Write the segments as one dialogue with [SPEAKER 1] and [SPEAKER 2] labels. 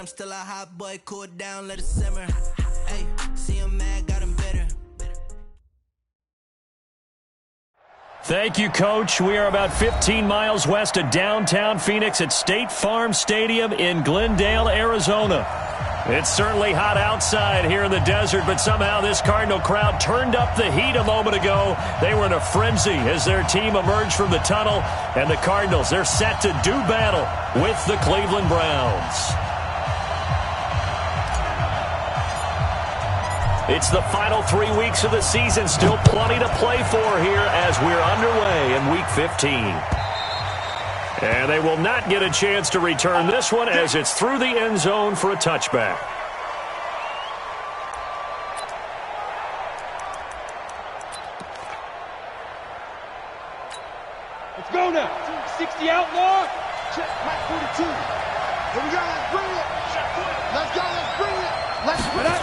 [SPEAKER 1] I'm still a hot boy, cool down, let it simmer. Hey, see him mad, got him bitter.
[SPEAKER 2] Thank you, Coach. We are about 15 miles west of downtown Phoenix at State Farm Stadium in Glendale, Arizona. It's certainly hot outside here in the desert, but somehow this Cardinal crowd turned up the heat a moment ago. They were in a frenzy as their team emerged from the tunnel, and the Cardinals, they're set to do battle with the Cleveland Browns. It's the final 3 weeks of the season. Still plenty to play for here as we're underway in Week 15. And they will not get a chance to return this one as it's through the end zone for a touchback.
[SPEAKER 3] Let's go now. 60 outlaw. Check, Mike 42. Here we go. Let's bring it. Let's go. Let's bring it. Let's bring it.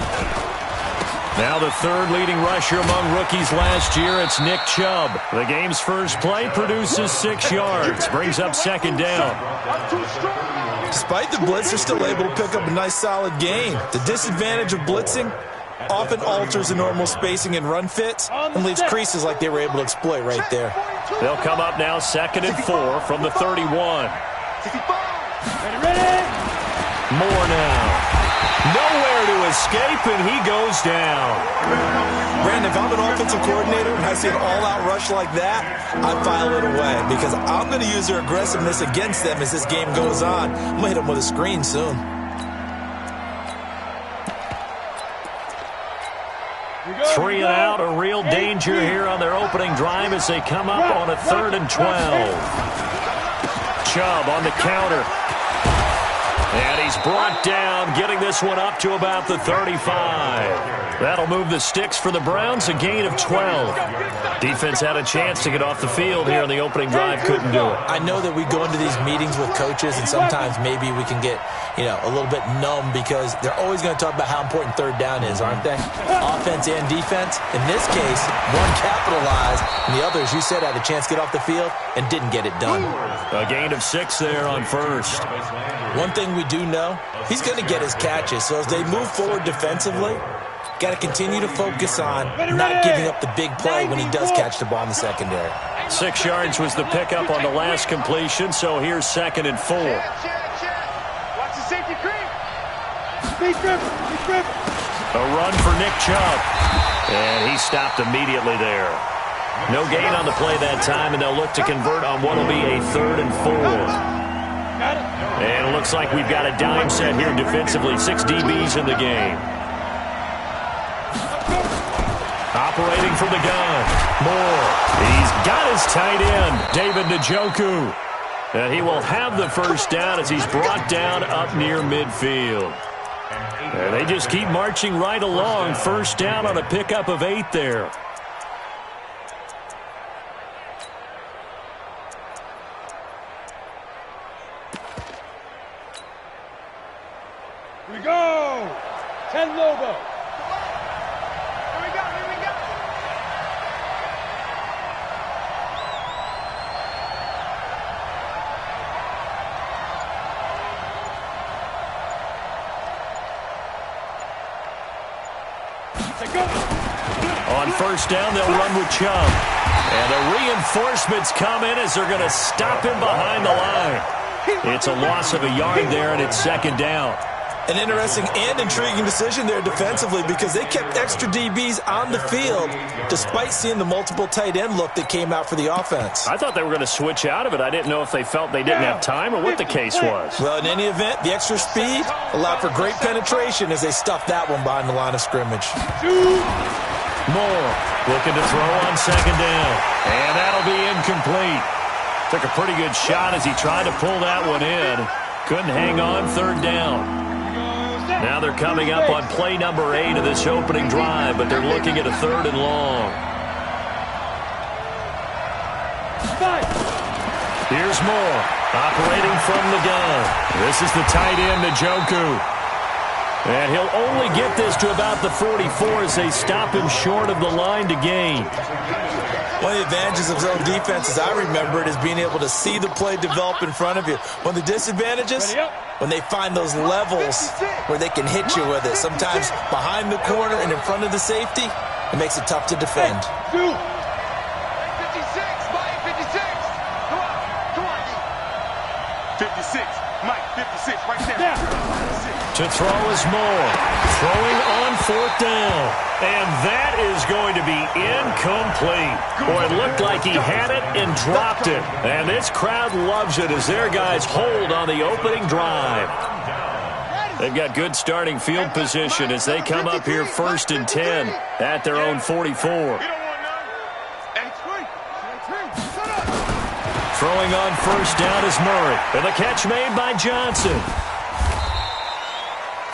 [SPEAKER 2] Now the third leading rusher among rookies last year, it's Nick Chubb. The game's first play produces 6 yards, brings up second down.
[SPEAKER 4] Despite the blitz, they're still able to pick up a nice solid gain. The disadvantage of blitzing often alters the normal spacing and run fits and leaves creases like they were able to exploit right there.
[SPEAKER 2] They'll come up now 2nd and 4 from the 31.
[SPEAKER 3] Ready?
[SPEAKER 2] More now. Nowhere to escape, and he goes down.
[SPEAKER 4] Brandon, if I'm an offensive coordinator and I see an all-out rush like that, I file it away because I'm going to use their aggressiveness against them as this game goes on. I'm going to hit them with a screen soon.
[SPEAKER 2] Three and out, a real danger here on their opening drive as they come up on a 3rd and 12. Chubb on the counter. And he's brought down, getting this one up to about the 35. That'll move the sticks for the Browns, a gain of 12. Defense had a chance to get off the field here on the opening drive, couldn't do it.
[SPEAKER 4] I know that we go into these meetings with coaches, and sometimes maybe we can get, a little bit numb because they're always going to talk about how important 3rd down is, aren't they? Offense and defense. In this case, one capitalized, and the others, you said, had a chance to get off the field and didn't get it done.
[SPEAKER 2] A gain of 6 there on 1st.
[SPEAKER 4] One thing we do know, he's going to get his catches. So as they move forward defensively, got to continue to focus on not giving up the big play when he does catch the ball in the secondary.
[SPEAKER 2] 6 yards was the pickup on the last completion, so here's 2nd and 4.
[SPEAKER 3] Watch the safety creep.
[SPEAKER 2] A run for Nick Chubb. And he stopped immediately there. No gain on the play that time, and they'll look to convert on what will be a 3rd and 4. And it looks like we've got a dime set here defensively. 6 DBs in the game. Operating from the gun. Moore. He's got his tight end, David Njoku. And he will have the first down as he's brought down up near midfield. And they just keep marching right along. First down on a pickup of 8 there.
[SPEAKER 3] Here we go. 10 Lobo. Here we go.
[SPEAKER 2] On first down, they'll run with Chubb. And the reinforcements come in as they're going to stop him behind the line. It's a loss of a yard there, and it's 2nd down.
[SPEAKER 4] An interesting and intriguing decision there defensively because they kept extra DBs on the field despite seeing the multiple tight end look that came out for the offense.
[SPEAKER 2] I thought they were going to switch out of it. I didn't know if they felt they didn't have time or what the case was.
[SPEAKER 4] Well, in any event, the extra speed allowed for great penetration as they stuffed that one behind the line of scrimmage.
[SPEAKER 2] Moore looking to throw on 2nd down. And that'll be incomplete. Took a pretty good shot as he tried to pull that one in. Couldn't hang on 3rd down. Now they're coming up on play number 8 of this opening drive, but they're looking at a 3rd and long. Here's Moore, operating from the gun. This is the tight end, Njoku. And he'll only get this to about the 44 as they stop him short of the line to gain.
[SPEAKER 4] One of the advantages of zone defense, as I remember it, is being able to see the play develop in front of you. One of the disadvantages, when they find those levels where they can hit you with it, sometimes behind the corner and in front of the safety, it makes it tough to defend.
[SPEAKER 3] 56, Mike, 56. Come on, 56, Mike, 56, right there.
[SPEAKER 2] To throw is Moore. Throwing on 4th down. And that is going to be incomplete. Boy, it looked like he had it and dropped it. And this crowd loves it as their guys hold on the opening drive. They've got good starting field position as they come up here 1st and 10 at their own 44. Throwing on 1st down is Murray. And the catch made by Johnson.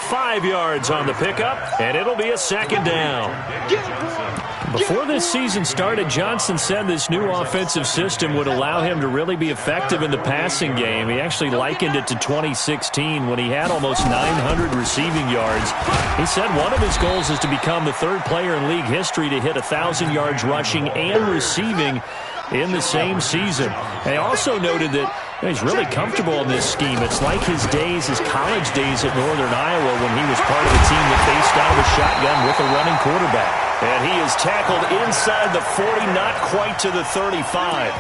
[SPEAKER 2] 5 yards on the pickup, and it'll be a 2nd down. Before this season started, Johnson said this new offensive system would allow him to really be effective in the passing game. He actually likened it to 2016 when he had almost 900 receiving yards. He said one of his goals is to become the 3rd player in league history to hit 1,000 yards rushing and receiving in the same season. And he also noted that he's really comfortable in this scheme. It's like his college days at Northern Iowa when he was part of a team that faced out of a shotgun with a running quarterback. And he is tackled inside the 40, not quite to the 35.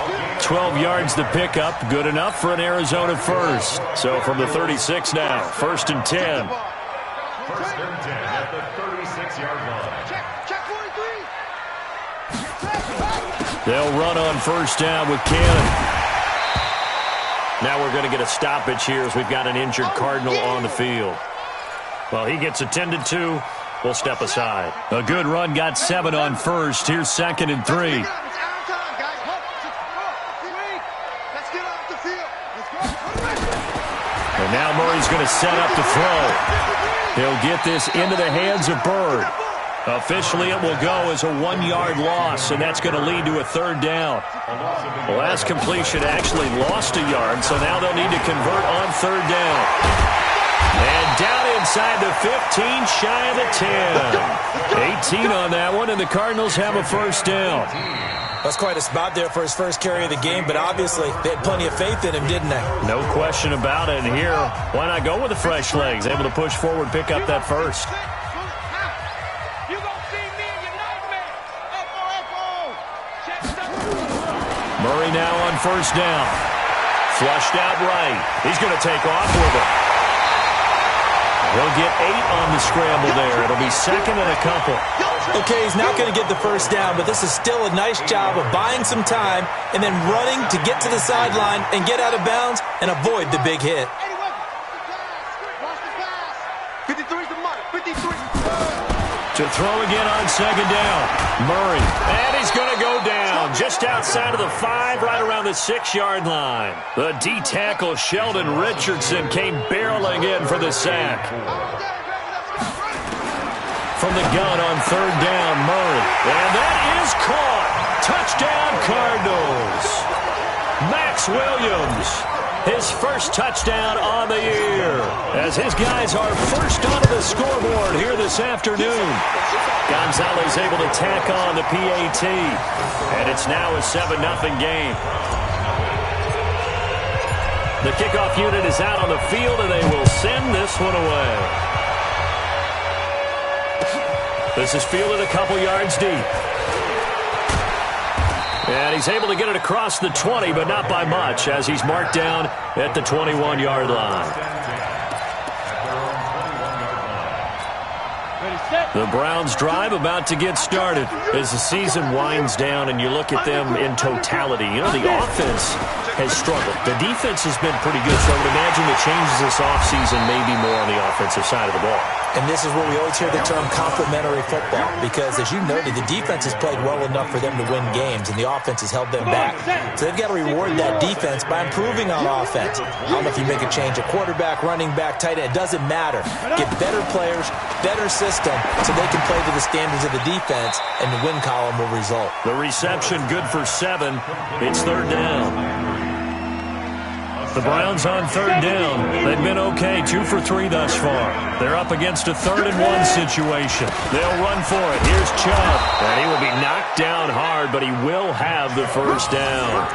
[SPEAKER 2] 12 yards the pickup, good enough for an Arizona first. So from the 36 now, 1st and 10.
[SPEAKER 5] 1st and 10 at the 36-yard line.
[SPEAKER 3] Check 43.
[SPEAKER 2] They'll run on 1st down with Cannon. Now we're going to get a stoppage here as we've got an injured Cardinal on the field. Well, he gets attended to. We'll step aside. A good run, got 7 on 1st. Here's 2nd and 3.
[SPEAKER 3] Let's get off the field.
[SPEAKER 2] And now Murray's going to set up to throw. He'll get this into the hands of Bird. Officially, it will go as a 1-yard loss, and that's going to lead to a 3rd down. The last completion actually lost a yard, so now they'll need to convert on 3rd down. And down inside the 15, shy of the 10. 18 on that one, and the Cardinals have a 1st down.
[SPEAKER 4] That's quite a spot there for his first carry of the game, but obviously they had plenty of faith in him, didn't they?
[SPEAKER 2] No question about it. And here, why not go with the fresh legs? Able to push forward, pick up that 1st. Murray now on 1st down. Flushed out right. He's going to take off with it. He'll get 8 on the scramble there. It'll be 2nd and a couple.
[SPEAKER 4] Okay, he's not going to get the 1st down, but this is still a nice job of buying some time and then running to get to the sideline and get out of bounds and avoid the big hit.
[SPEAKER 3] 53's the mark. 53.
[SPEAKER 2] To throw again on 2nd down. Murray. And he's going to go down just outside of the 5, right around the 6-yard line. The D-tackle Sheldon Richardson came barreling in for the sack. From the gun on 3rd down, Murray. And that is caught. Touchdown, Cardinals. Max Williams. His first touchdown on the year as his guys are first onto the scoreboard here this afternoon. Gonzalez able to tack on the PAT, and it's now a 7-0 game. The kickoff unit is out on the field, and they will send this one away. This is fielded a couple yards deep. And he's able to get it across the 20, but not by much, as he's marked down at the 21-yard line. The Browns drive about to get started as the season winds down and you look at them in totality. You know, the offense has struggled. The defense has been pretty good, so I would imagine the changes this offseason may be more on the offensive side of the ball.
[SPEAKER 4] And this is where we always hear the term complementary football, because as you noted, the defense has played well enough for them to win games, and the offense has held them back. So they've got to reward that defense by improving on offense. I don't know if you make a change at quarterback, running back, tight end. It doesn't matter. Get better players, better system, so they can play to the standards of the defense, and the win column will result.
[SPEAKER 2] The reception good for 7. It's 3rd down. The Browns on third down. They've been okay, 2 for 3 thus far. They're up against a 3rd and 1 situation. They'll run for it. Here's Chubb. And he will be knocked down hard, but he will have the first down.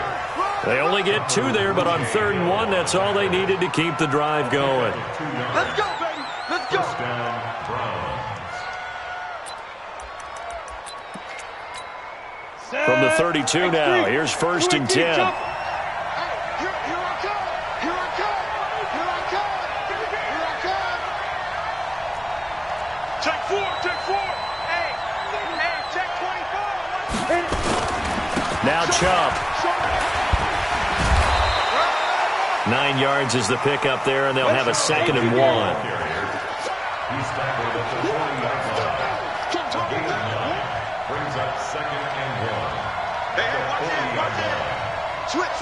[SPEAKER 2] They only get 2 there, but on 3rd and 1, that's all they needed to keep the drive going.
[SPEAKER 3] Let's go, baby. Let's go.
[SPEAKER 2] From the 32 now, here's 1st and 10. Now Chubb. 9 yards is the pickup there, and they'll have a 2nd and 1.
[SPEAKER 5] He's tackled at the 40-yard line. Gain of 9 brings up 2nd and 1.
[SPEAKER 3] Hey, watch it. Switch.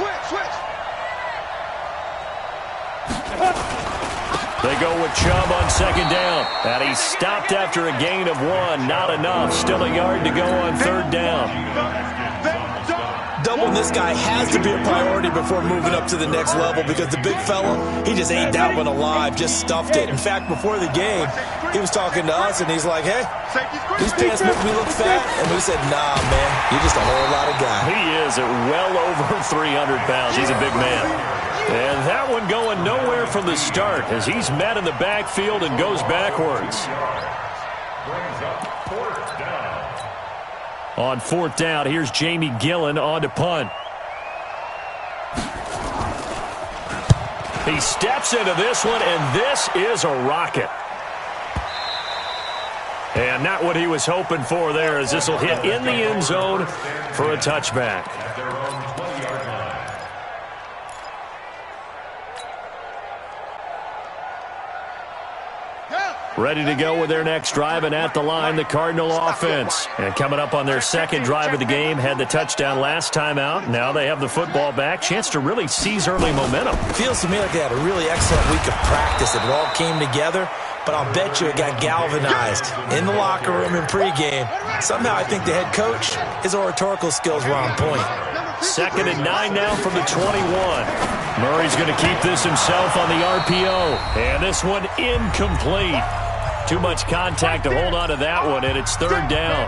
[SPEAKER 2] They go with Chubb on 2nd down. And he stopped after a gain of 1. Not enough. Still a yard to go on 3rd down.
[SPEAKER 4] Doubling this guy has to be a priority before moving up to the next level because the big fella, he just ate that one alive, just stuffed it. In fact, before the game, he was talking to us, and he's like, hey, these pants make me look fat. And we said, nah, man, you're just a whole lot of guy.
[SPEAKER 2] He is at well over 300 pounds. He's a big man. And that one going nowhere from the start as he's met in the backfield and goes backwards.
[SPEAKER 5] Brings up 4th down.
[SPEAKER 2] On 4th down, here's Jamie Gillen on to punt. He steps into this one, and this is a rocket. And not what he was hoping for there, as this will hit in the end zone for a touchback.
[SPEAKER 5] At their own 20-yard line.
[SPEAKER 2] Ready to go with their next drive, and at the line, the Cardinal offense. And coming up on their 2nd drive of the game, had the touchdown last time out. Now they have the football back. Chance to really seize early momentum.
[SPEAKER 4] Feels to me like they had a really excellent week of practice. It all came together, but I'll bet you it got galvanized in the locker room in pregame. Somehow I think the head coach, his oratorical skills were on point.
[SPEAKER 2] 2nd and 9 now from the 21. Murray's going to keep this himself on the RPO. And this one incomplete. Too much contact to hold on to that one, and it's 3rd down.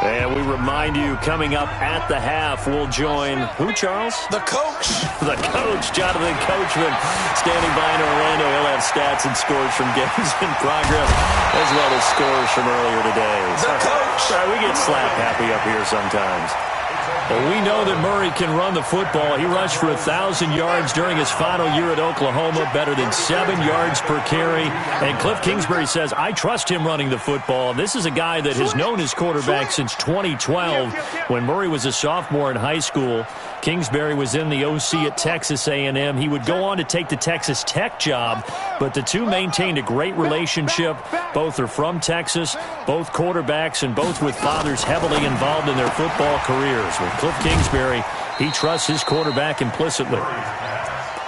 [SPEAKER 2] And we remind you, coming up at the half, we'll join who, Charles?
[SPEAKER 4] The coach.
[SPEAKER 2] The coach, Jonathan Coachman, standing by in Orlando. He'll have stats and scores from games in progress, as well as scores from earlier today.
[SPEAKER 4] The coach.
[SPEAKER 2] Sorry, we get slap happy up here sometimes. Well, we know that Murray can run the football. He rushed for 1,000 yards during his final year at Oklahoma, better than 7 yards per carry. And Cliff Kingsbury says, I trust him running the football. This is a guy that has known his quarterback since 2012 when Murray was a sophomore in high school. Kingsbury was in the OC at Texas A&M. He would go on to take the Texas Tech job, but the two maintained a great relationship. Both are from Texas, both quarterbacks, and both with fathers heavily involved in their football careers. With Cliff Kingsbury, he trusts his quarterback implicitly.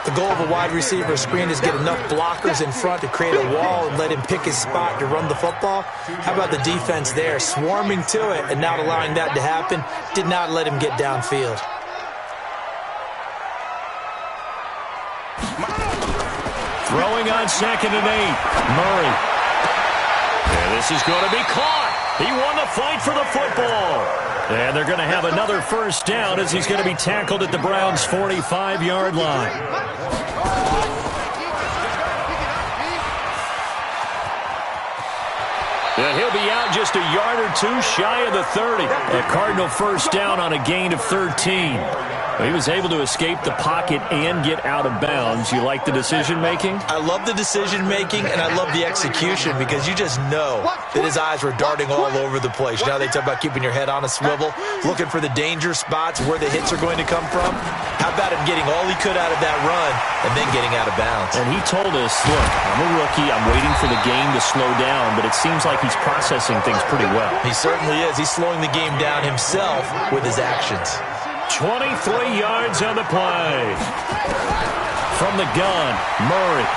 [SPEAKER 4] The goal of a wide receiver screen is get enough blockers in front to create a wall and let him pick his spot to run the football. How about the defense there, swarming to it and not allowing that to happen? Did not let him get downfield.
[SPEAKER 2] Throwing on 2nd and 8, Murray. And this is going to be caught. He won the fight for the football. And they're going to have another first down as he's going to be tackled at the Browns' 45-yard line. And he'll be out just a yard or two shy of the 30. A Cardinal first down on a gain of 13. He was able to escape the pocket and get out of bounds. You like the decision-making?
[SPEAKER 4] I love the decision-making, and I love the execution because you just know that his eyes were darting all over the place. You know, they talk about keeping your head on a swivel, looking for the danger spots, where the hits are going to come from. How about him getting all he could out of that run and then getting out of bounds?
[SPEAKER 2] And he told us, look, I'm a rookie. I'm waiting for the game to slow down, but it seems like he's processing things pretty well.
[SPEAKER 4] He certainly is. He's slowing the game down himself with his actions.
[SPEAKER 2] 23 yards on the play. From the gun, Murray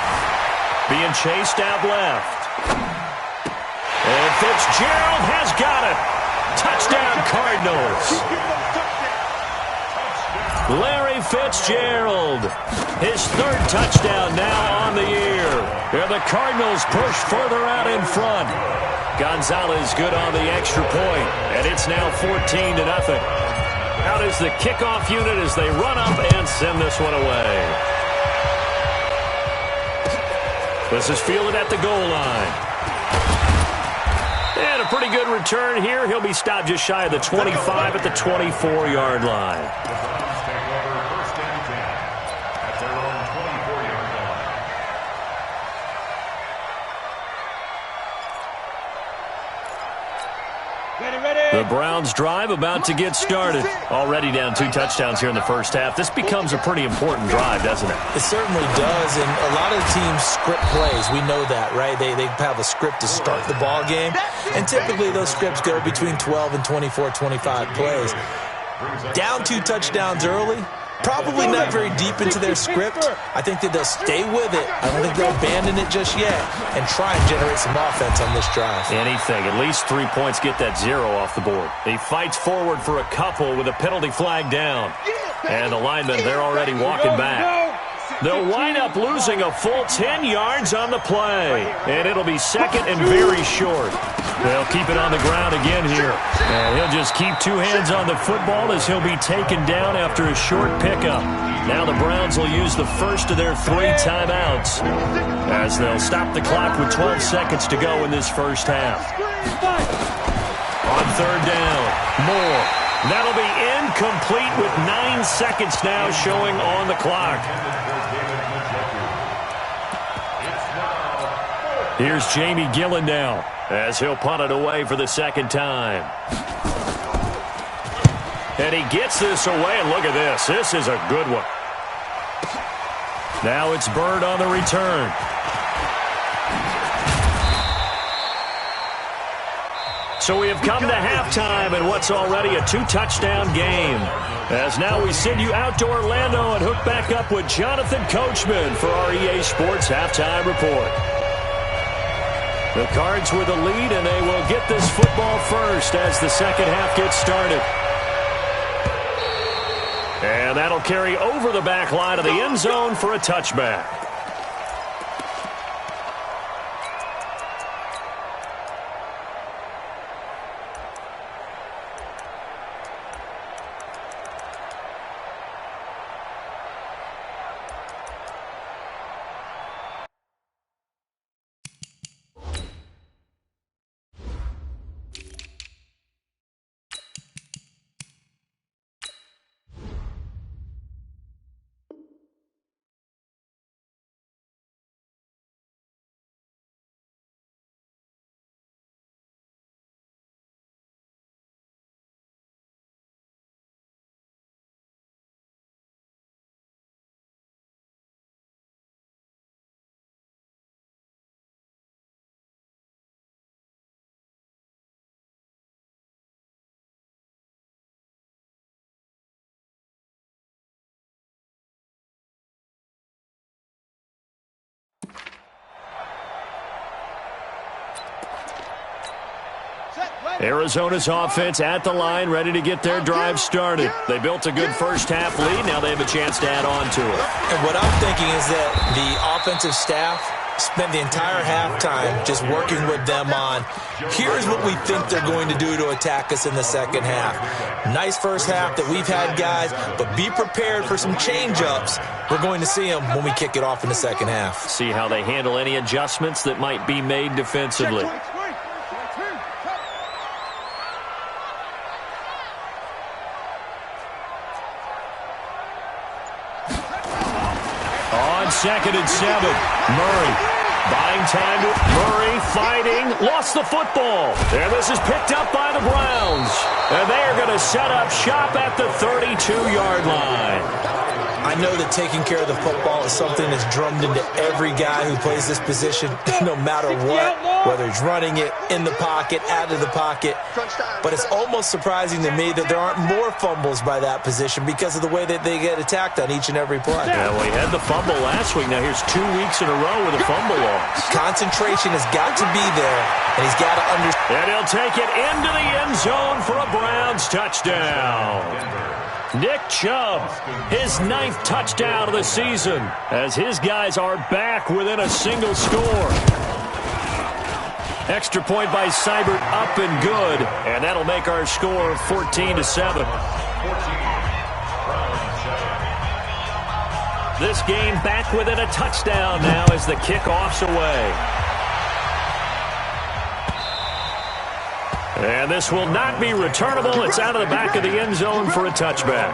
[SPEAKER 2] being chased out left. And Fitzgerald has got it. Touchdown, Cardinals. Larry Fitzgerald, his third touchdown now on the year. And the Cardinals push further out in front. Gonzalez good on the extra point, and it's now 14-0. Out is the kickoff unit as they run up and send this one away. This is fielded at the goal line. And a pretty good return here. He'll be stopped just shy of the 25 at the 24-yard line.
[SPEAKER 5] First and 10 at their own 24-yard line.
[SPEAKER 2] The Browns drive about to get started. Already down 2 touchdowns here in the first half. This becomes a pretty important drive, doesn't it?
[SPEAKER 4] It certainly does, and a lot of teams script plays. We know that, right? They have a script to start the ball game, and typically those scripts go between 12 and 24, 25 plays. Down 2 touchdowns early, probably not very deep into their script. I think that they'll stay with it. I don't think they'll abandon it just yet and try and generate some offense on this drive.
[SPEAKER 2] Anything. At least 3 points, get that 0 off the board. He fights forward for a couple with a penalty flag down. And the linemen, they're already walking back. They'll wind up losing a full 10 yards on the play. And it'll be second and very short. They'll keep it on the ground again here. And he'll just keep 2 hands on the football as he'll be taken down after a short pickup. Now the Browns will use the first of their 3 timeouts as they'll stop the clock with 12 seconds to go in this first half. On third down, Moore. That'll be incomplete with 9 seconds now showing on the clock. Here's Jamie Gillen now as he'll punt it away for the second time. And he gets this away, and look at this. This is a good one. Now it's Bird on the return. So we have come to halftime in what's already a 2-touchdown game. As now we send you out to Orlando and hook back up with Jonathan Coachman for our EA Sports Halftime Report. The Cards with the lead, and they will get this football first as the second half gets started. And that'll carry over the back line of the end zone for a touchback. Arizona's offense at the line, ready to get their drive started. They built a good first half lead. Now they have a chance to add on to it.
[SPEAKER 4] And what I'm thinking is that the offensive staff spent the entire halftime just working with them on, here's what we think they're going to do to attack us in the second half. Nice first half that we've had, guys, but be prepared for some change-ups. We're going to see them when we kick it off in the second half.
[SPEAKER 2] See how they handle any adjustments that might be made defensively. Second and 7. Murray buying time to Murray fighting, lost the football. And this is picked up by the Browns. And they are going to set up shop at the 32-yard line.
[SPEAKER 4] I know that taking care of the football is something that's drummed into every guy who plays this position, no matter what, whether he's running it, in the pocket, out of the pocket. But it's almost surprising to me that there aren't more fumbles by that position because of the way that they get attacked on each and every play.
[SPEAKER 2] Yeah, well, he had the fumble last week. Now here's 2 weeks in a row with a fumble loss.
[SPEAKER 4] Concentration has got to be there, and he's got to understand.
[SPEAKER 2] And he'll take it into the end zone for a Browns touchdown. Nick Chubb, his 9th touchdown of the season, as his guys are back within a single score. Extra point by Seibert, up and good, and that'll make our score 14-7. This game back within a touchdown now as the kickoff's away. And this will not be returnable. It's out of the back of the end zone for a touchback.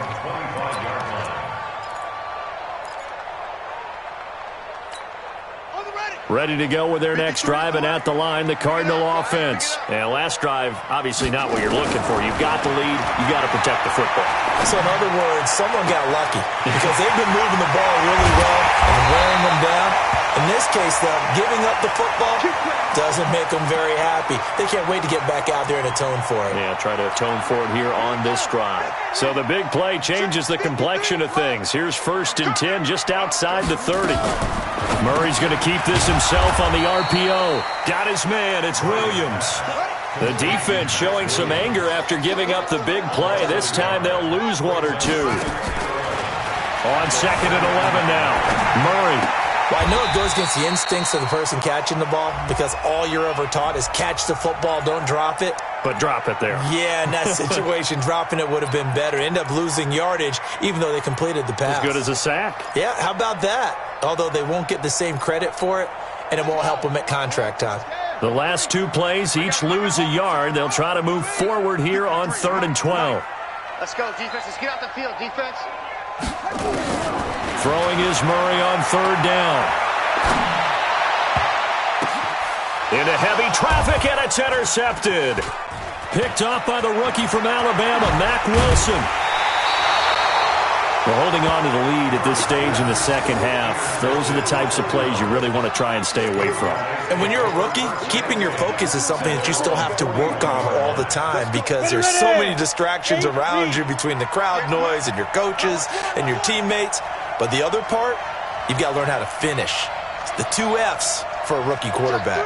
[SPEAKER 2] Ready to go with their next drive, and at the line, the Cardinal offense. And last drive, obviously not what you're looking for. You've got the lead. You've got to protect the football.
[SPEAKER 4] So in other words, someone got lucky because they've been moving the ball really well and wearing them down. In this case, though, giving up the football doesn't make them very happy. They can't wait to get back out there and atone for it.
[SPEAKER 2] Yeah, try to atone for it here on this drive. So the big play changes the complexion of things. Here's 1st and 10 just outside the 30. Murray's going to keep this himself on the RPO. Got his man. It's Williams. The defense showing some anger after giving up the big play. This time they'll lose 1 or 2. On 2nd and 11 now. Murray.
[SPEAKER 4] Well, I know it goes against the instincts of the person catching the ball because all you're ever taught is catch the football, don't drop it.
[SPEAKER 2] But drop it there.
[SPEAKER 4] Yeah, in that situation, dropping it would have been better. End up losing yardage, even though they completed the pass.
[SPEAKER 2] As good as a sack.
[SPEAKER 4] Yeah, how about that? Although they won't get the same credit for it, and it won't help them at contract time.
[SPEAKER 2] The last 2 plays, each lose a yard. They'll try to move forward here on 3rd and 12.
[SPEAKER 3] Let's go, defense. Let's get out the field, defense.
[SPEAKER 2] Throwing is Murray on 3rd down. Into heavy traffic, and it's intercepted. Picked off by the rookie from Alabama, Mack Wilson. We're holding on to the lead at this stage in the second half. Those are the types of plays you really want to try and stay away from.
[SPEAKER 4] And when you're a rookie, keeping your focus is something that you still have to work on all the time because there's so many distractions around you between the crowd noise and your coaches and your teammates. But the other part, you've got to learn how to finish. It's the 2 F's for a rookie quarterback.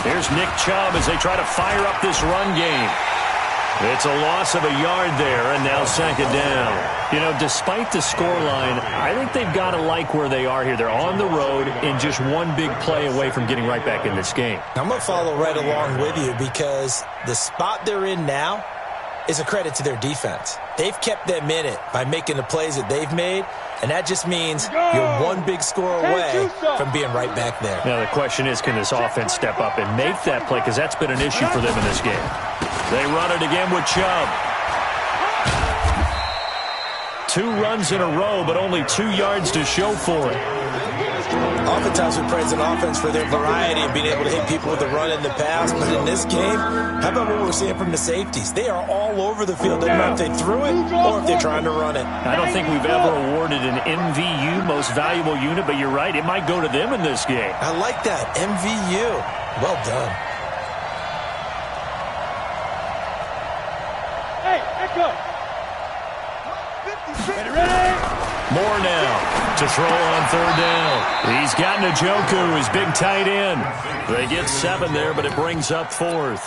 [SPEAKER 2] Here's Nick Chubb as they try to fire up this run game. It's a loss of a yard there, and now 2nd down. You know, despite the scoreline, I think they've got to like where they are here. They're on the road and just 1 big play away from getting right back in this game.
[SPEAKER 4] I'm going to follow right along with you because the spot they're in now is a credit to their defense. They've kept them in it by making the plays that they've made, and that just means you're 1 big score away from being right back there.
[SPEAKER 2] Now the question is, can this offense step up and make that play? Because that's been an issue for them in this game. They run it again with Chubb. 2 runs in a row, but only 2 yards to show for it.
[SPEAKER 4] Oftentimes we praise an offense for their variety of being able to hit people with the run in the pass, but in this game, how about what we're seeing from the safeties? They are all over the field. Doesn't matter if they threw it or if they're trying to run it.
[SPEAKER 2] I don't think we've ever awarded an MVU, most valuable unit, but you're right, it might go to them in this game.
[SPEAKER 4] I like that, MVU. Well done.
[SPEAKER 3] Hey, echo. Ready?
[SPEAKER 2] More now to throw on 3rd down. He's got Njoku, his big tight end. They get 7 there, but it brings up 4th.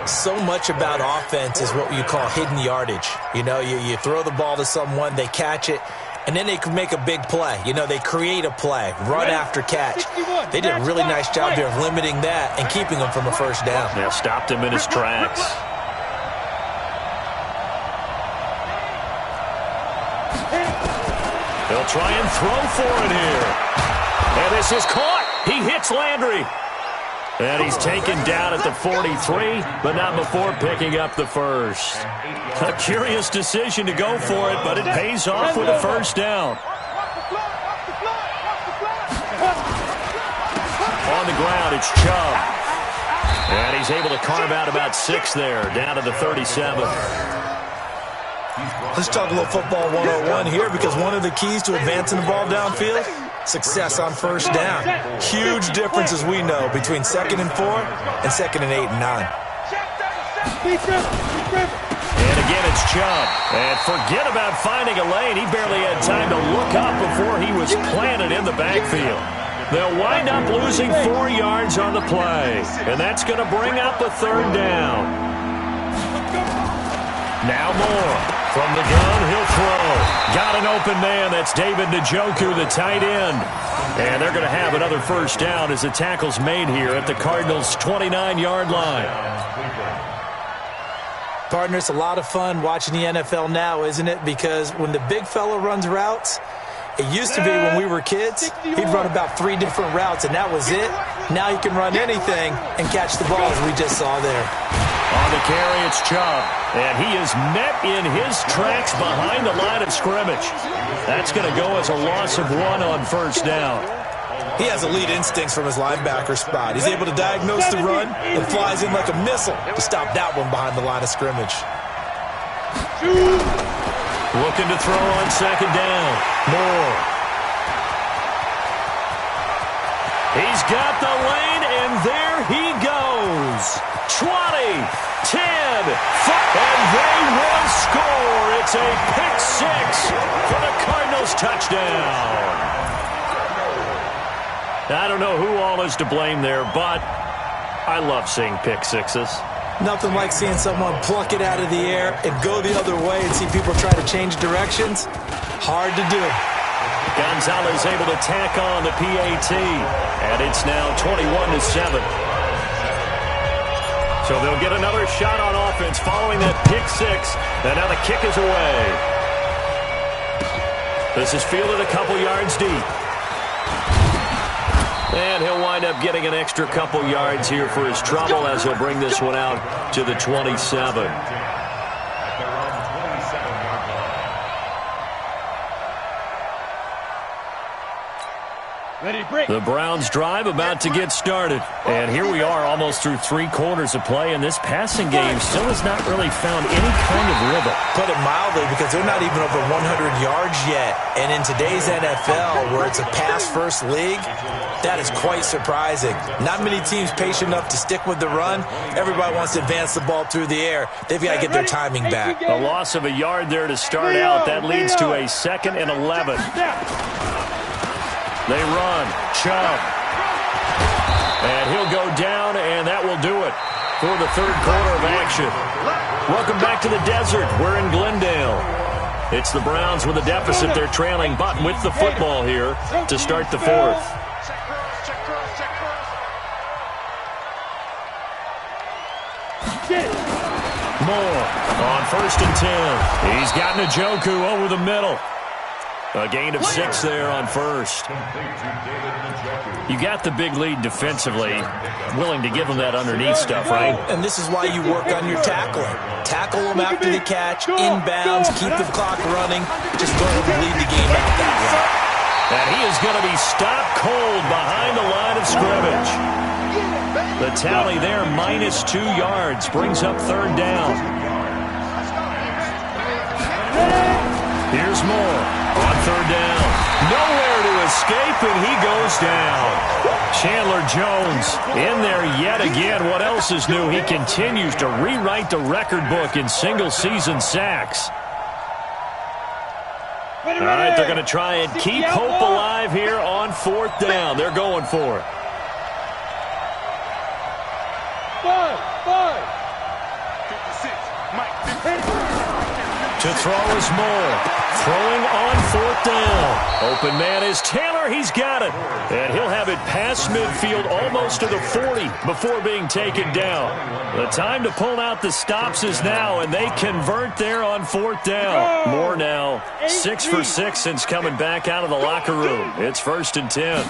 [SPEAKER 4] So much about offense is what you call hidden yardage. You know, you throw the ball to someone, they catch it, and then they can make a big play. You know, they create a play, run after catch. They did a really nice job there of limiting that and keeping them from a 1st down.
[SPEAKER 2] Yeah, stopped him in his tracks. They'll try and throw for it here. And this is caught. He hits Landry. And he's taken down at the 43, but not before picking up the 1st. A curious decision to go for it, but it pays off with a 1st down. On the ground, it's Chubb. And he's able to carve out about 6 there, down to the 37.
[SPEAKER 4] Let's talk a little football 101 here because one of the keys to advancing the ball downfield, success on 1st down. Huge difference, as we know, between 2nd and 4 and 2nd and 8 and 9.
[SPEAKER 2] And again, it's Chubb. And forget about finding a lane. He barely had time to look up before he was planted in the backfield. They'll wind up losing 4 yards on the play. And that's going to bring up a 3rd down. Now Moore. From the gun, he'll throw. Got an open man. That's David MD-GOTTI, the tight end. And they're going to have another first down as the tackle's made here at the Cardinals' 29-yard line.
[SPEAKER 4] Partner, it's a lot of fun watching the NFL now, isn't it? Because when the big fella runs routes, it used to be when we were kids, he'd run about 3 different routes, and that was it. Now he can run anything and catch the ball, as we just saw there.
[SPEAKER 2] On the carry, it's Chubb. And he is met in his tracks behind the line of scrimmage. That's going to go as a loss of 1 on first down.
[SPEAKER 4] He has elite instincts from his linebacker spot. He's able to diagnose the run and flies in like a missile to stop that one behind the line of scrimmage.
[SPEAKER 2] Looking to throw on second down. Moore. He's got the lane, and there he goes. 20, 10, 5, and they will score. It's a pick 6 for the Cardinals touchdown. I don't know who all is to blame there, but I love seeing pick sixes.
[SPEAKER 4] Nothing like seeing someone pluck it out of the air and go the other way and see people try to change directions. Hard to do.
[SPEAKER 2] Gonzalez able to tack on the PAT, and it's now 21-7. So they'll get another shot on offense following that pick 6, and now the kick is away. This is fielded a couple yards deep. And he'll wind up getting an extra couple yards here for his trouble as he'll bring this one out to the 27. The Browns drive about to get started. And here we are almost through 3 quarters of play, and this passing game still has not really found any kind of rhythm.
[SPEAKER 4] Put it mildly, because they're not even over 100 yards yet. And in today's NFL, where it's a pass-first league, that is quite surprising. Not many teams patient enough to stick with the run. Everybody wants to advance the ball through the air. They've got to get their timing back.
[SPEAKER 2] A loss of a yard there to start out. That leads to a 2nd and 11. They run. Chubb. And he'll go down, and that will do it for the 3rd quarter of action. Welcome back to the desert. We're in Glendale. It's the Browns with a deficit. They're trailing, but with the football here to start the 4th. Moore on 1st and 10. He's got MD-GOTTI over the middle. A gain of 6 there on 1st. You got the big lead defensively, willing to give them that underneath stuff, right?
[SPEAKER 4] And this is why you work on your tackling. Tackle them after the catch, inbounds, keep the clock running. Just go ahead and lead the game out that way.
[SPEAKER 2] And he is going to be stopped cold behind the line of scrimmage. The tally there, -2 yards, brings up 3rd down. Here's Moore on 3rd down. Nowhere to escape, and he goes down. Chandler Jones in there yet again. What else is new? He continues to rewrite the record book in single-season sacks. All right, they're going to try and keep hope alive here on 4th down. They're going for it.
[SPEAKER 3] 56. Mike.
[SPEAKER 2] To throw is Moore. Throwing on 4th down. Open man is Taylor. He's got it. And he'll have it past midfield almost to the 40 before being taken down. The time to pull out the stops is now, and they convert there on 4th down. Moore now 6 for 6 since coming back out of the locker room. It's 1st and 10.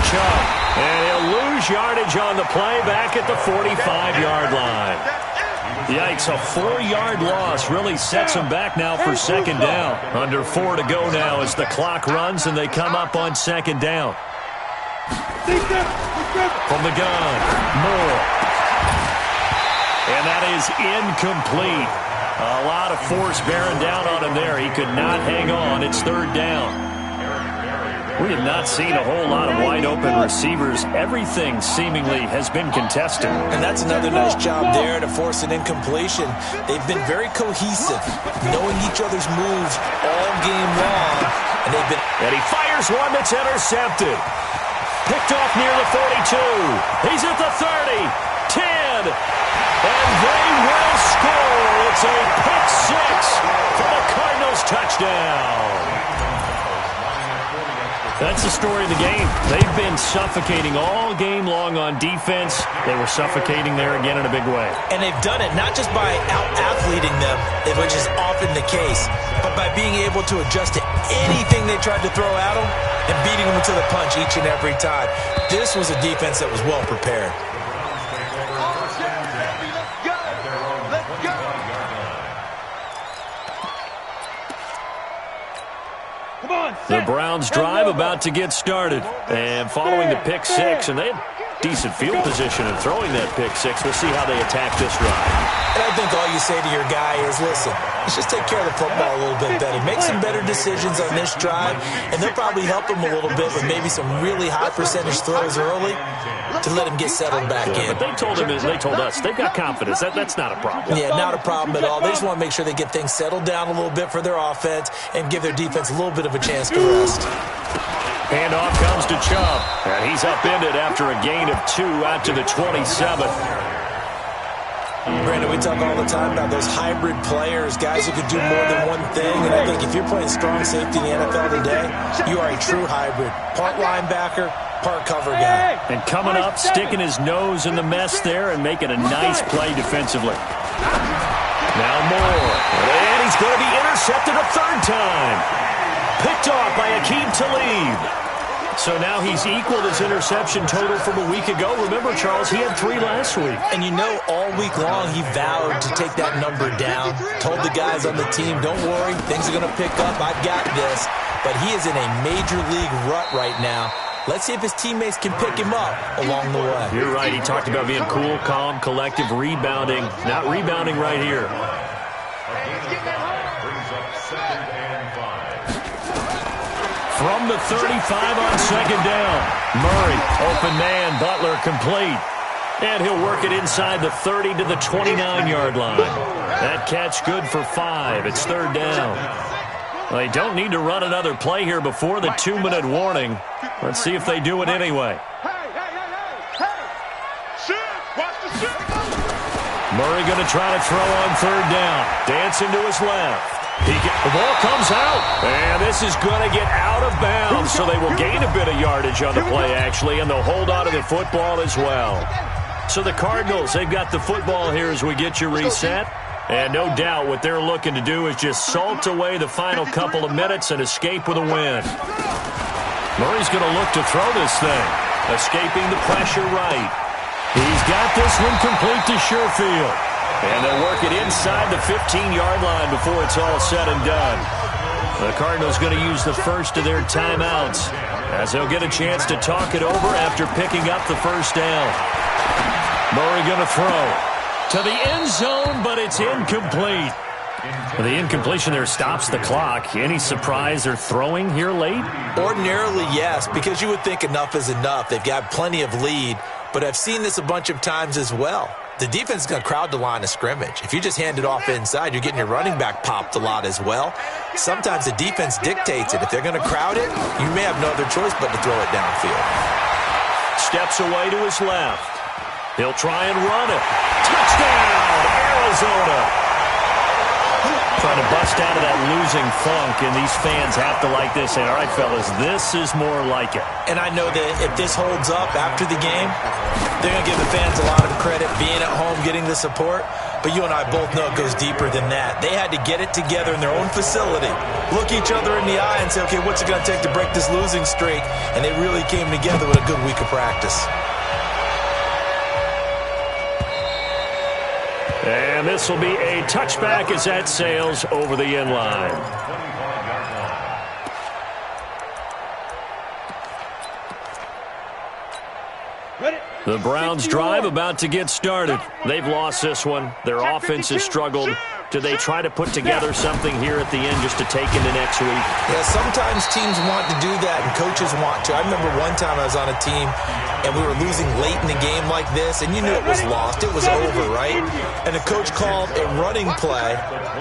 [SPEAKER 2] Chubb. And he'll lose yardage on the play back at the 45-yard line. Yikes, a 4-yard loss really sets them back now for 2nd down. Under 4 to go now as the clock runs and they come up on 2nd down. From the gun, Moore. And that is incomplete. A lot of force bearing down on him there. He could not hang on. It's 3rd down. We have not seen a whole lot of wide-open receivers. Everything seemingly has been contested.
[SPEAKER 4] And that's another nice job there to force an incompletion. They've been very cohesive, knowing each other's moves all game long.
[SPEAKER 2] And he fires one that's intercepted. Picked off near the 42. He's at the 30. 10. And they will score. It's a pick six for the Cardinals touchdown. That's the story of the game. They've been suffocating all game long on defense. They were suffocating there again in a big way.
[SPEAKER 4] And they've done it not just by out-athleting them, which is often the case, but by being able to adjust to anything they tried to throw at them and beating them to the punch each and every time. This was a defense that was well prepared.
[SPEAKER 2] The Browns drive about to get started. And following the pick six, and they have decent field position in throwing that pick six. We'll see how they attack this drive.
[SPEAKER 4] And I think all you say to your guy is, listen, let's just take care of the football a little bit better. Make some better decisions on this drive, and they'll probably help him a little bit with maybe some really high percentage throws early to let him get settled back in.
[SPEAKER 2] But they told us they've got confidence. That's not a problem.
[SPEAKER 4] Yeah, not a problem at all. They just want to make sure they get things settled down a little bit for their offense and give their defense a little bit of a chance to rest.
[SPEAKER 2] Handoff comes to Chubb, and he's upended after a gain of 2 out to the 27.
[SPEAKER 4] Brandon, we talk all the time about those hybrid players, guys who could do more than one thing. And I think if you're playing strong safety in the NFL today, you are a true hybrid. Part linebacker, part cover guy.
[SPEAKER 2] And coming up, sticking his nose in the mess there and making a nice play defensively. Now Moore. And he's going to be intercepted a third time. Picked off by Akeem Talib. So now he's equaled his interception total from a week ago. Remember, Charles, he had 3 last week.
[SPEAKER 4] And you know, all week long he vowed to take that number down. Told the guys on the team, don't worry, things are going to pick up. I've got this. But he is in a major league rut right now. Let's see if his teammates can pick him up along the way.
[SPEAKER 2] You're right. He talked about being cool, calm, collective, rebounding. Not rebounding right here. From the 35 on second down. Murray, open man, Butler complete. And he'll work it inside the 30 to the 29-yard line. That catch good for 5. It's third down. They don't need to run another play here before the 2-minute warning. Let's see if they do it anyway. Murray going to try to throw on third down. Dancing to his left. The ball comes out, and this is going to get out of bounds, so they will gain a bit of yardage on the play, actually, and they'll hold on to the football as well. So the Cardinals, they've got the football here as we get you reset, and no doubt what they're looking to do is just salt away the final couple of minutes and escape with a win. Murray's going to look to throw this thing, escaping the pressure right. He's got this one complete to Sherfield. And they'll work it inside the 15-yard line before it's all said and done. The Cardinals going to use the first of their timeouts as they'll get a chance to talk it over after picking up the first down. Murray going to throw to the end zone, but it's incomplete. The incompletion there stops the clock. Any surprise they're throwing here late?
[SPEAKER 4] Ordinarily, yes, because you would think enough is enough. They've got plenty of lead, but I've seen this a bunch of times as well. The defense is going to crowd the line of scrimmage. If you just hand it off inside, you're getting your running back popped a lot as well. Sometimes the defense dictates it. If they're going to crowd it, you may have no other choice but to throw it downfield.
[SPEAKER 2] Steps away to his left. He'll try and run it. Touchdown, Arizona. Trying to bust out of that losing funk, and these fans have to like this. Say, all right, fellas, this is more like it.
[SPEAKER 4] And I know that if this holds up after the game, they're going to give the fans a lot of credit being at home, getting the support. But you and I both know it goes deeper than that. They had to get it together in their own facility, look each other in the eye and say, okay, what's it going to take to break this losing streak? And they really came together with a good week of practice.
[SPEAKER 2] And this will be a touchback as that sails over the end line. The Browns drive about to get started. They've lost this one. Their offense has struggled. Do they try to put together something here at the end just to take into next week?
[SPEAKER 4] Yeah, sometimes teams want to do that and coaches want to. I remember one time I was on a team and we were losing late in the game like this, and you knew it was lost. It was over, right? And the coach called a running play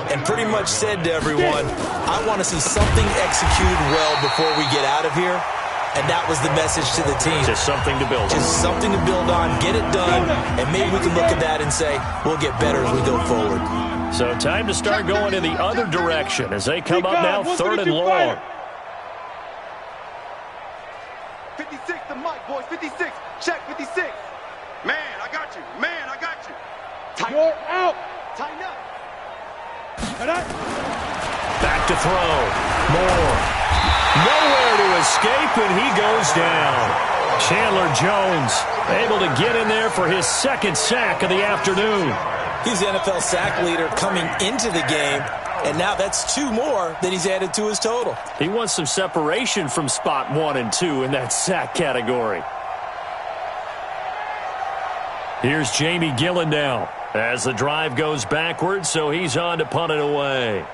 [SPEAKER 4] and pretty much said to everyone, I want to see something executed well before we get out of here. And that was the message to the team.
[SPEAKER 2] Just something to build on.
[SPEAKER 4] Just something to build on, get it done, and maybe we can look at that and say, we'll get better as we go forward.
[SPEAKER 2] So time to start going in the other direction as they come up now 3rd and long.
[SPEAKER 3] 56 to Mike, boys. 56. Check 56. Man, I got you. Man, I got you. You're out. Tighten up.
[SPEAKER 2] Back to throw. More. Nowhere to escape, and he goes down. Chandler Jones able to get in there for his 2nd sack of the afternoon.
[SPEAKER 4] He's the NFL sack leader coming into the game, and now that's 2 more that he's added to his total.
[SPEAKER 2] He wants some separation from spot 1 and 2 in that sack category. Here's Jamie Gillen now as the drive goes backwards, so he's on to punt it away.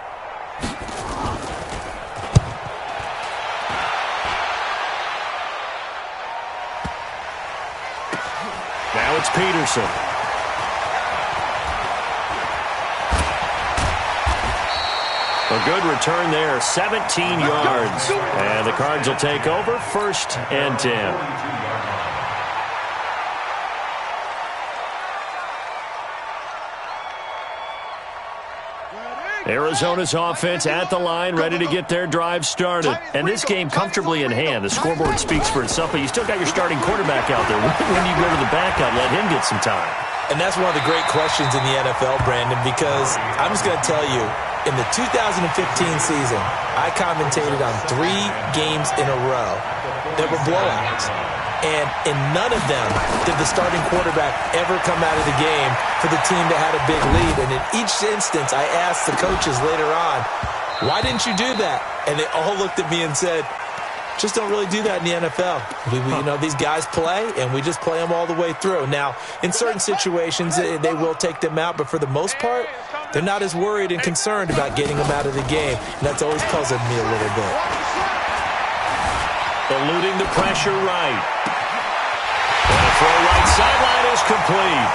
[SPEAKER 2] Now it's Peterson. A good return there, 17 yards. And the Cards will take over, 1st and 10. Arizona's offense at the line, ready to get their drive started. And this game comfortably in hand. The scoreboard speaks for itself, but you still got your starting quarterback out there. When do you go to the backup, let him get some time?
[SPEAKER 4] And that's one of the great questions in the NFL, Brandon, because I'm just going to tell you, in the 2015 season, I commentated on 3 games in a row that were blowouts. And in none of them did the starting quarterback ever come out of the game for the team that had a big lead. And in each instance, I asked the coaches later on, why didn't you do that? And they all looked at me and said, just don't really do that in the NFL. You know, these guys play, and we just play them all the way through. Now, in certain situations, they will take them out, but for the most part, they're not as worried and concerned about getting them out of the game. And that's always puzzled me a little bit.
[SPEAKER 2] Eluding the pressure right. And the throw right sideline is complete.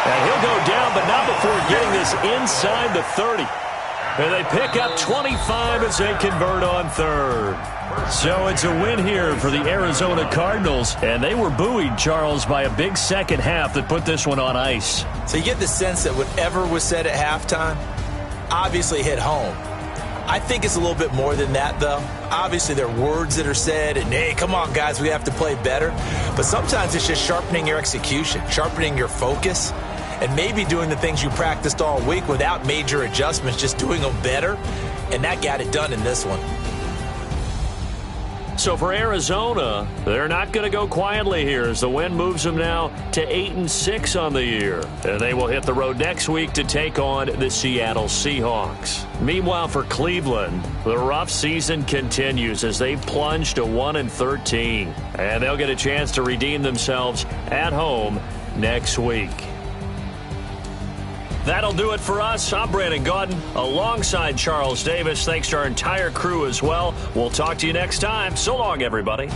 [SPEAKER 2] And he'll go down, but not before getting this inside the 30. And they pick up 25 as they convert on 3rd. So it's a win here for the Arizona Cardinals. And they were buoyed, Charles, by a big 2nd half that put this one on ice.
[SPEAKER 4] So you get the sense that whatever was said at halftime obviously hit home. I think it's a little bit more than that, though. Obviously, there are words that are said, and, hey, come on, guys, we have to play better. But sometimes it's just sharpening your execution, sharpening your focus, and maybe doing the things you practiced all week without major adjustments, just doing them better. And that got it done in this one.
[SPEAKER 2] So for Arizona, they're not going to go quietly here as the win moves them now to 8-6 on the year. And they will hit the road next week to take on the Seattle Seahawks. Meanwhile, for Cleveland, the rough season continues as they plunge to 1-13. And they'll get a chance to redeem themselves at home next week. That'll do it for us. I'm Brandon Gaudin alongside Charles Davis. Thanks to our entire crew as well. We'll talk to you next time. So long, everybody.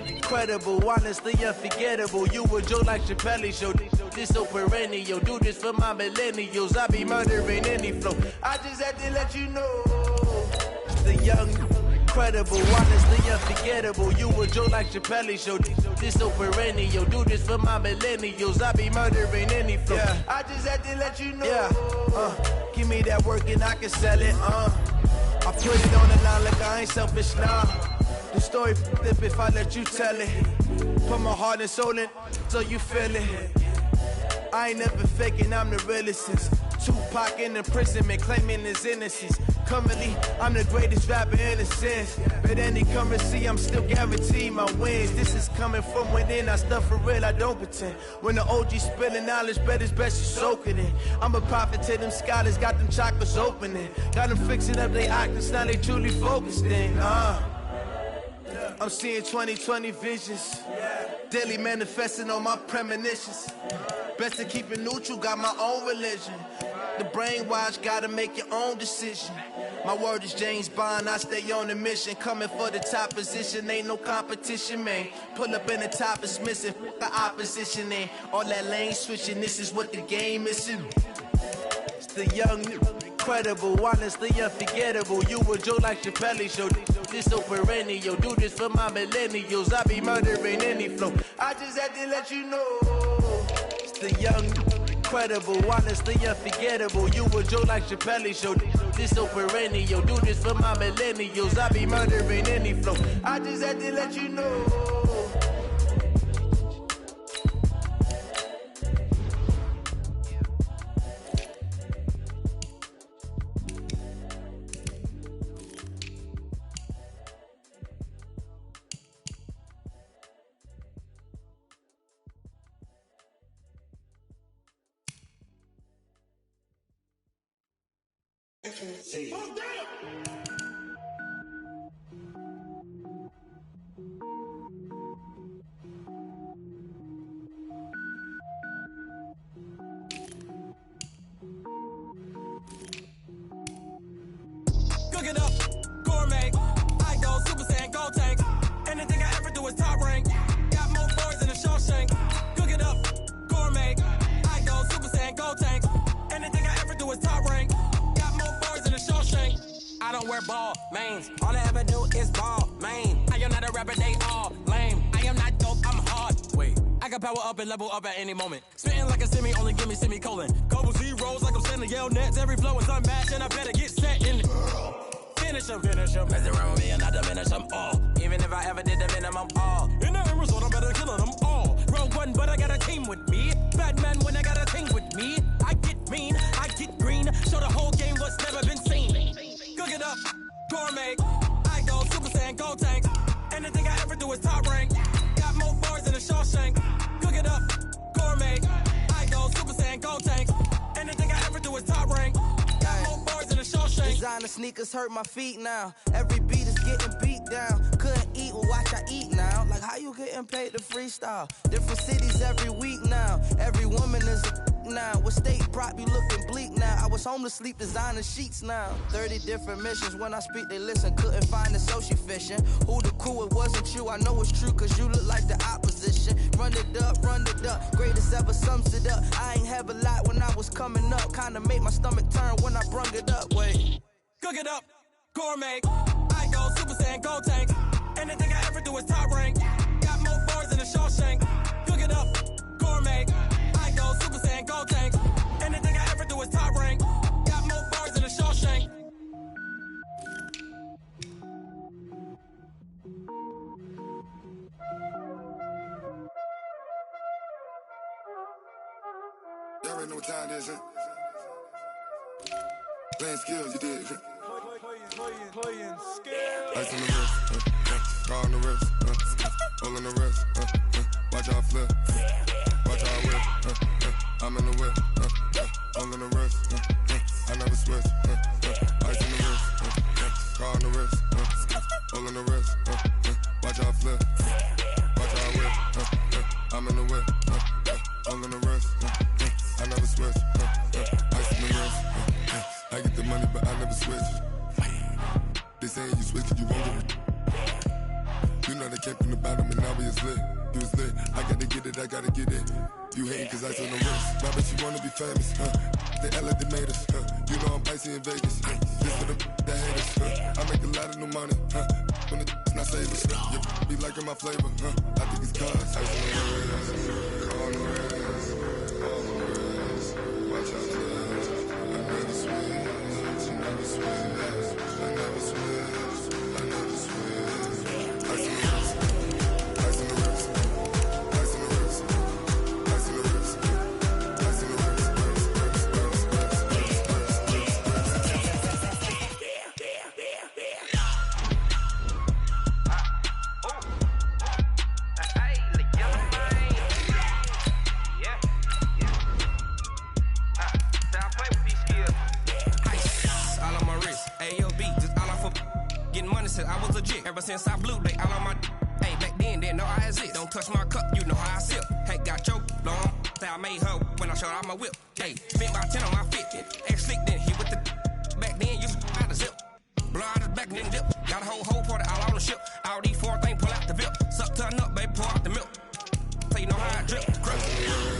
[SPEAKER 1] Incredible, honestly unforgettable. You a joke like Chappelle show. This so perennial. Do this for my millennials. I be murdering any flow. I just had to let you know. It's the young, incredible, honestly unforgettable. You a joke like Chappelle show. This so perennial. Do this for my millennials. I be murdering any flow. Yeah. I just had to let you know. Yeah. Give me that work and I can sell it. I put it on the line like I ain't selfish now. The story flip if I let you tell it. Put my heart and soul in so you feel it. I ain't never faking, I'm the realest since Tupac in imprisonment, claiming his innocence. Currently, I'm the greatest rapper in a sense. But any currency, I'm still guaranteed my wins. This is coming from within, I stuff for real, I don't pretend. When the OG spilling knowledge, bet it's best you soak it in. I'm a prophet to them scholars, got them chakras opening. Got them fixing up their octaves, now they truly focused in. I'm seeing 2020 visions. Daily manifesting on my premonitions. Best to keep it neutral, got my own religion. The brainwash, gotta make your own decision. My word is James Bond, I stay on a mission. Coming for the top position, ain't no competition, man. Pull up in the top, it's missing, the opposition ain't. All that lane switching, this is what the game is. It's the young, incredible, honestly unforgettable. You a joke like Chappelle show. This so perennial, do this for my millennials. I be murdering any flow. I just had to let you know. It's the young, incredible, honestly unforgettable. You a joke like Chappelle show. This so perennial, do this for my millennials. I be murdering any flow. I just had to let you know.
[SPEAKER 6] Cook it up, gourmet. I go Super Saiyan, go tank. Anything I ever do is top rank. Got more boys in the Shawshank. Cook it up, gourmet. I go Super Saiyan, go tank. Anything I ever do is top rank. Got more boys in the Shawshank. I don't wear ball mains. All I ever do is ball main. I am not a rapper, they all lame. I am not dope, I'm hard. Wait, I can power up and level up at any moment. Spitting like a semi, only give me semicolon. Couple zeros like I'm sending yell nets. Every flow is unmatched and I better get set in. Finish them. Mess around with me and I diminish them all. Even if I ever did the minimum all. In the end result, I'm better killing them all. Rogue one, but I got a team with me. Batman when I got a team with me. I get mean, I get green. Show the whole game what's never been seen. Cook it up, gourmet. I go Super Saiyan, go tank. Anything I ever do is top rank. Got more bars in the Shawshank. Cook it up, gourmet. I go Super Saiyan, go tank. Anything I ever do is top rank. Got more bars in the Shawshank.
[SPEAKER 7] Designer sneakers hurt my feet now. Every beat is getting beat down. Couldn't eat, well watch I eat now. Like how you getting paid to freestyle? Different cities every week now. Every woman is a now. With state prop, you looking bleak now. I was home to sleep, designing sheets now. 30 different missions. When I speak, they listen. Couldn't find it, so she fishing. Who the cool, it wasn't you. I know it's true, cause you look like the opposition. Run it up, greatest ever sums it up. I ain't have a lot when I was coming up. Kinda made my stomach turn when I brung it up. Wait.
[SPEAKER 6] Cook it up, gourmet. I go Super Saiyan, go tank. Anything I ever do is top rank. Got more bars in the Shawshank. Cook it up, gourmet. I go Super Saiyan, go tank. Anything I ever do is top rank. Got more bars in the Shawshank.
[SPEAKER 8] Y'all already know what time it is, huh? Playing skills, you did.
[SPEAKER 3] Playing skills.
[SPEAKER 8] Ice on the wrist, car on the wrist, all on the wrist, watch how I flip, watch how I whip, I'm in the whip, all on the wrist, I never switch, ice on the wrist, car on the wrist, all on the wrist, watch how I flip, watch how I whip, I'm in the whip, all on the wrist, I never switch, ice on the wrist, I get the money but I never switch. They saying you switch, you won't get it. You know they came from the bottom and now we is lit. You was lit, I gotta get it, I gotta get it. You hating cause ice on the wrist. My bitch, you wanna be famous, They act like they made us, You know I'm icy in Vegas, This for the that hate us, I make a lot of new money, When it's not savers, You be liking my flavor, I think it's cause. Ice on the wrist, on the wrist, on the wrist. Watch out for that, I never switch, I never switch. I never switch, I never switch. Ice in the wrist, ice in the wrist, ice in the wrist, ice in the wrist, ice in the wrist,
[SPEAKER 6] ever since I blew, they all on my. Hey, back then, didn't know I exist. Don't touch my cup, you know how I sip. Hey, got your long. Say I made her when I showed out my whip. Hey, spent about 10 on my fit. Ex-slick, then hit with the. Back then, you out the zip. Blow out the back, then dip. Got a whole party all on the ship. All these four things pull out the VIP. Suck, turn up, baby, pour out the milk. So you know how I drip. Crush.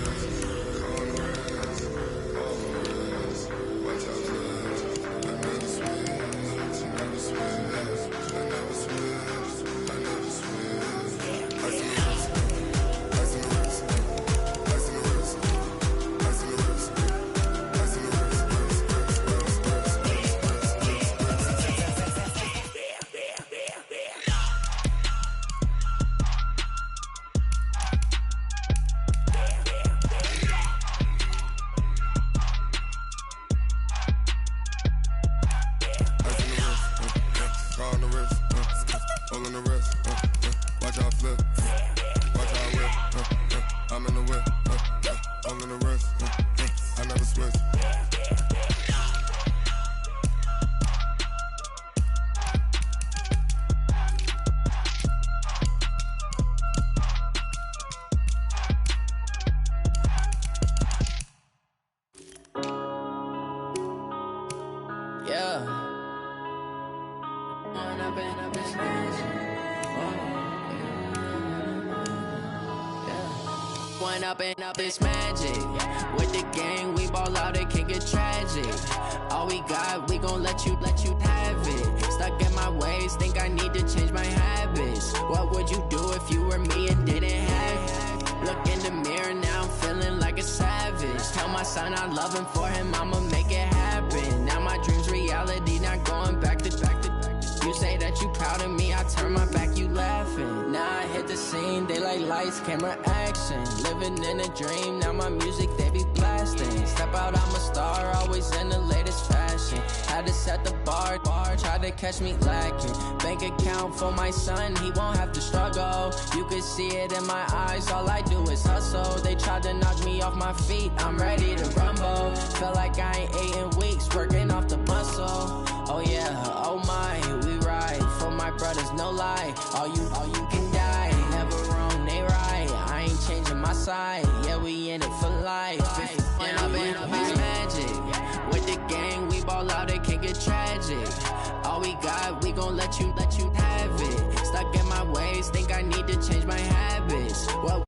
[SPEAKER 9] Up it's magic. With the gang, we ball out, it can get tragic. All we got, we gon' let you have it. Stuck in my ways, think I need to change my habits. What would you do if you were me and didn't have it? Look in the mirror, now I'm feeling like a savage. Tell my son I love him, for him I'ma make it happen. Now my dream's reality, not going back to. You say that you proud of me, I turn my back, you laughing. Now I hit the scene, they like lights, camera, action. Living in a dream, now my music, they be blasting. Step out, I'm a star, always in the latest fashion. Had to set the bar, try to catch me lacking. Bank account for my son, he won't have to struggle. You could see it in my eyes, all I do is hustle. They tried to knock me off my feet, I'm ready to rumble. Feel like I ain't ate in weeks, working off the muscle. Oh yeah, oh my, we ride for my brothers, no lie. All you can die, never wrong, they right. I ain't changing my side, yeah, we in it for life. When I've been up, it's magic. With the gang, we ball out, it can get tragic. All we got, we gon' let you have it. Stuck in my ways, think I need to change my habits. What